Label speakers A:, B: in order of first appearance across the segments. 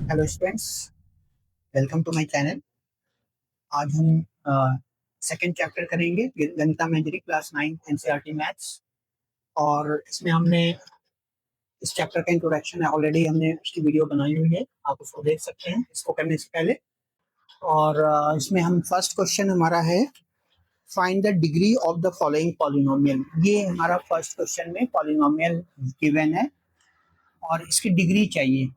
A: Hello students, welcome to my channel. आज हम second chapter करेंगे Ganita magic class 9 NCERT maths. और इसमें हमने इस चैप्टर का इंट्रोडक्शन है, ऑलरेडी हमने उसकी वीडियो बनाई हुई है, आप उसको देख सकते हैं इसको करने से पहले। और इसमें हम फर्स्ट क्वेश्चन हमारा है find the degree of the following polynomial. ये हमारा फर्स्ट क्वेश्चन में पॉलिनोमियल गिवन है और इसकी डिग्री चाहिए।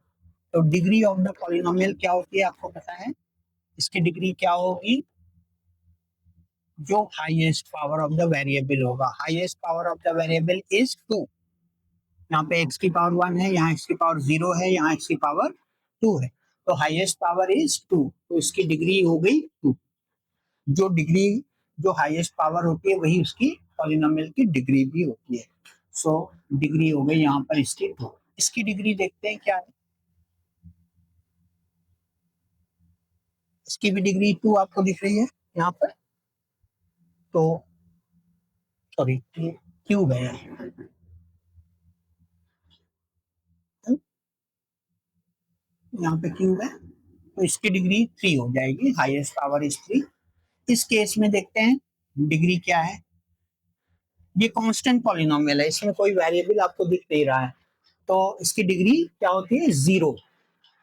A: तो डिग्री ऑफ द पॉलिनोमियल क्या होती है आपको पता है। इसकी डिग्री क्या होगी, जो highest power of the variable होगा। Highest power of the variable is 2। यहाँ पे x की पावर 1 है, यहाँ x की पावर 0 है, यहाँ x की पावर 2 है। तो हाईएस्ट पावर इज 2, तो इसकी डिग्री हो गई 2। जो डिग्री जो हाईएस्ट पावर होती है वही उसकी पॉलिनोमियल की डिग्री भी होती है। सो डिग्री हो गई यहाँ पर इसकी 2। इसकी डिग्री देखते हैं क्या है। इसकी भी डिग्री 2 आपको दिख रही है यहाँ पर। तो सॉरी, क्यूब है, यहाँ पे क्यूब है, तो इसकी डिग्री 3 हो जाएगी। Highest power is 3। इस केस में देखते हैं डिग्री क्या है। ये कांस्टेंट पॉलिनोमियल है, इसमें कोई वेरिएबल आपको दिख नहीं रहा है, तो इसकी डिग्री क्या होती है, 0।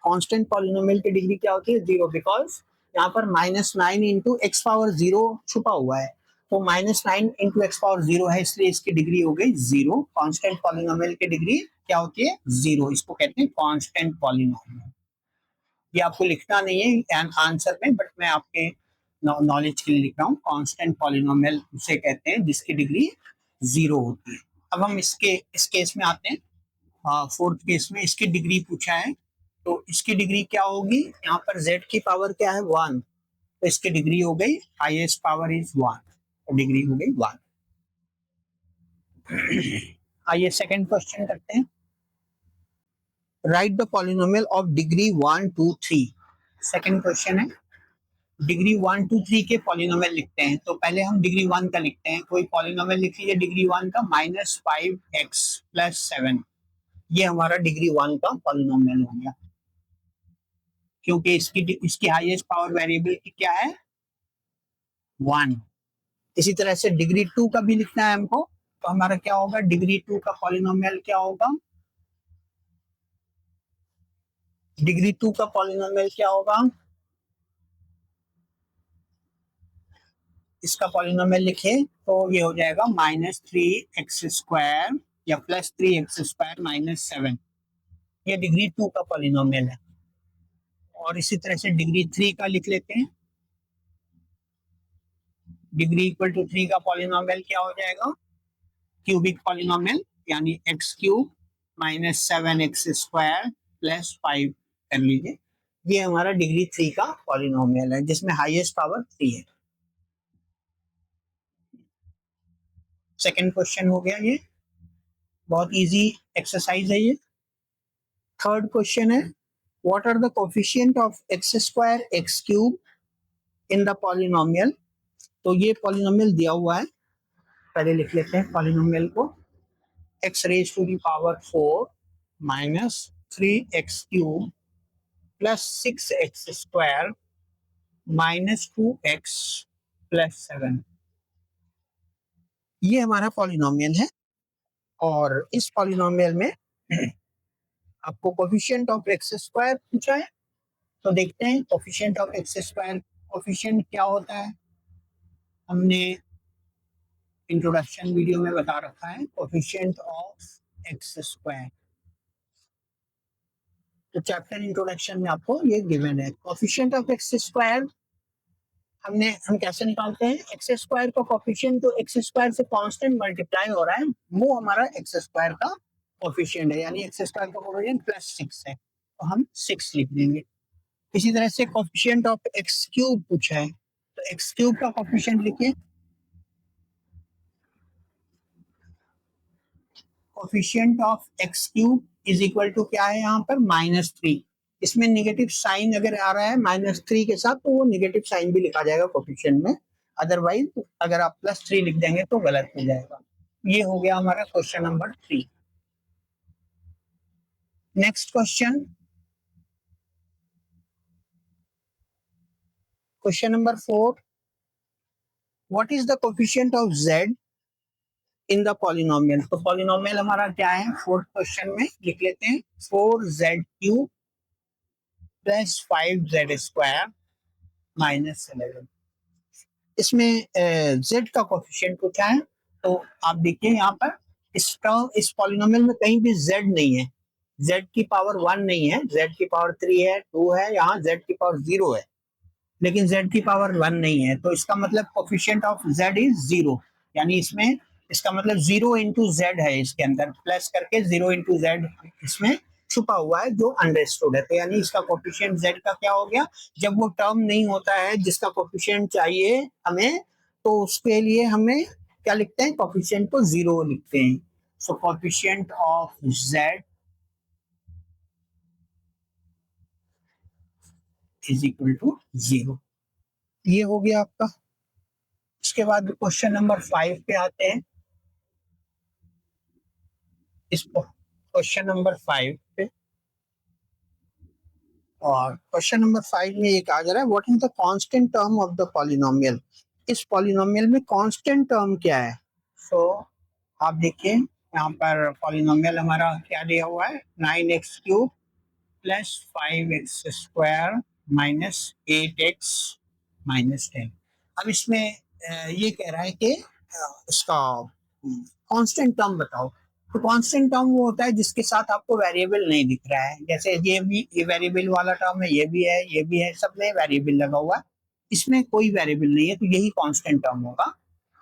A: कांस्टेंट पॉलिनोमियल की डिग्री क्या होती है, 0, बिकॉज यहाँ पर -9 इंटू एक्स पावर 0 छुपा हुआ है। तो -9 इंटू एक्स पावर 0 है, इसलिए इसकी डिग्री हो गई 0। कांस्टेंट पॉलिनोमियल की डिग्री क्या होती है, 0। इसको कहते हैं कांस्टेंट पॉलिनोमियल। ये आपको लिखना नहीं है आंसर में, बट मैं आपके नॉलेज के लिए लिख रहा हूँ। कांस्टेंट पॉलिनोमियल उसे कहते हैं जिसकी डिग्री 0 होती है। अब हम इस केस में आते हैं। फोर्थ केस में इसकी डिग्री पूछा है, तो इसकी डिग्री क्या होगी। यहाँ पर z की पावर क्या है, 1, तो इसकी डिग्री हो गई, हाईएस्ट पावर इज 1, तो डिग्री हो गई 1। आइए सेकंड क्वेश्चन करते हैं। Right the polynomial of degree 1 2 3। Second question है, डिग्री 1 2 3 के पॉलिनोमियल लिखते हैं। तो पहले हम डिग्री 1 का लिखते हैं। कोई पॉलिनोमियल लिख लीजिए डिग्री 1 का, -5x + 7। ये हमारा डिग्री 1 का पॉलिनोमियल हो गया, क्योंकि इसकी हाईएस्ट पावर वेरिएबल की क्या है, 1। इसी तरह से डिग्री 2 का भी लिखना है हमको, तो हमारा क्या होगा, डिग्री 2 का पॉलिनोमियल क्या होगा, डिग्री 2 का पॉलिनोमियल क्या होगा, इसका पॉलिनोमियल लिखे तो ये हो जाएगा -3x² या +3x² - 7। ये डिग्री 2 का पॉलिनोमियल है। और इसी तरह से डिग्री 3 का लिख लेते हैं। डिग्री = 3 का पॉलिनोमियल क्या हो जाएगा, क्यूबिक पॉलिनोमियल, यानी x³ - 7x² + 5 कर लीजिए। ये हमारा डिग्री 3 का पॉलिनोमियल है जिसमें हाईएस्ट पावर 3 है। सेकंड क्वेश्चन हो गया, ये बहुत इजी एक्सरसाइज है ये। थर्ड क्वेश्चन है, what are the coefficient of x² x³ in the polynomial. तो ये पॉलिनोमियल दिया हुआ है, पहले लिख लेते हैं पॉलिनोमियल को। x⁴ - 3x³ + 6x² - 2x + 7। ये हमारा पॉलिनोमियल है और इस पॉलिनोमियल में आपको कोएफिशिएंट ऑफ x² पूछा है। तो देखते हैं कोएफिशिएंट ऑफ x²। कोएफिशिएंट क्या होता है, हमने इंट्रोडक्शन वीडियो में बता रखा है। कोएफिशिएंट ऑफ x², तो चैप्टर इंट्रोडक्शन में आपको ये गिवन है। कोएफिशिएंट ऑफ x² हम कैसे निकालते हैं, x² का कोएफिशिएंट तो x² से कांस्टेंट मल्टीप्लाई हो रहा है, वो हमारा x² का कोएफिशिएंट है, यानी x² का कोएफिशिएंट +6 है, तो हम 6 लिख देंगे। इसी तरह से कोएफिशिएंट ऑफ x³ पूछा है, तो x³ का कोएफिशिएंट लिखिए। Coefficient of x³ is equal to क्या है, यहाँ पर -3। इसमें नेगेटिव साइन अगर आ रहा है -3 के साथ, तो वो नेगेटिव साइन भी लिखा जाएगा कोएफिशिएंट में। अदरवाइज अगर आप +3 लिख देंगे तो गलत हो जाएगा। ये हो गया हमारा question number 3। Next question, question number 4, what is the coefficient of z in the polynomial. तो पॉलिनोमियल हमारा क्या है, फोर्थ क्वेश्चन में लिख लेते हैं 4z³ प्लस 5z² माइनस 11। इसमें z का कोफिशिएंट तो क्या है, तो आप देखिए यहाँ पर इस पॉलिनोमियल में कहीं भी z नहीं है, z की पावर 1 नहीं है, z की पावर 3 है, 2 है, यहाँ z की पावर 0 है, लेकिन z की पावर 1 नहीं है। तो इसका मतलब कोफिशिएंट ऑफ z इज 0, यानी इसमें इसका मतलब 0 इंटू जेड है, इसके अंदर प्लस करके 0 इंटू जेड इसमें छुपा हुआ है जो अंडरस्टूड है। तो यानी इसका कोफिशिएंट z का क्या हो गया, जब वो टर्म नहीं होता है जिसका कोफिशिएंट चाहिए हमें, तो उसके लिए हमें क्या लिखते हैं, कोफिशिएंट को 0 लिखते हैं। So coefficient of z is equal to 0। ये हो गया आपका। इसके बाद क्वेश्चन नंबर 5 पे आते हैं। इस क्वेश्चन नंबर 5 पे, और क्वेश्चन नंबर 5 में एक आ जा रहा है, what is the constant term of the polynomial. इस पॉलिनोमियल में कांस्टेंट टर्म क्या है। सो आप देखिए यहाँ पर पॉलिनोमियल हमारा क्या दिया हुआ है, 9x³ plus 5x² minus 8x minus 10। अब इसमें ये कह रहा है कि इसका कांस्टेंट टर्म बताओ। तो कांस्टेंट टर्म वो होता है जिसके साथ आपको वेरिएबल नहीं दिख रहा है, जैसे ये भी, ये वेरिएबल वाला टर्म है, ये भी है, ये भी है, सब में वेरिएबल लगा हुआ है, इसमें कोई वेरिएबल नहीं है, तो यही कांस्टेंट टर्म होगा।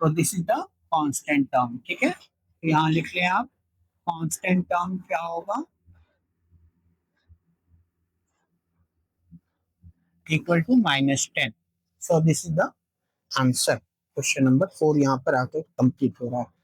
A: तो this is the constant term, ठीक है। तो यहाँ लिख लें आप, कांस्टेंट टर्म क्या होगा, equal to -10। So this is the answer. Question number 4 यहाँ पर आकर कंप्लीट हो रहा है।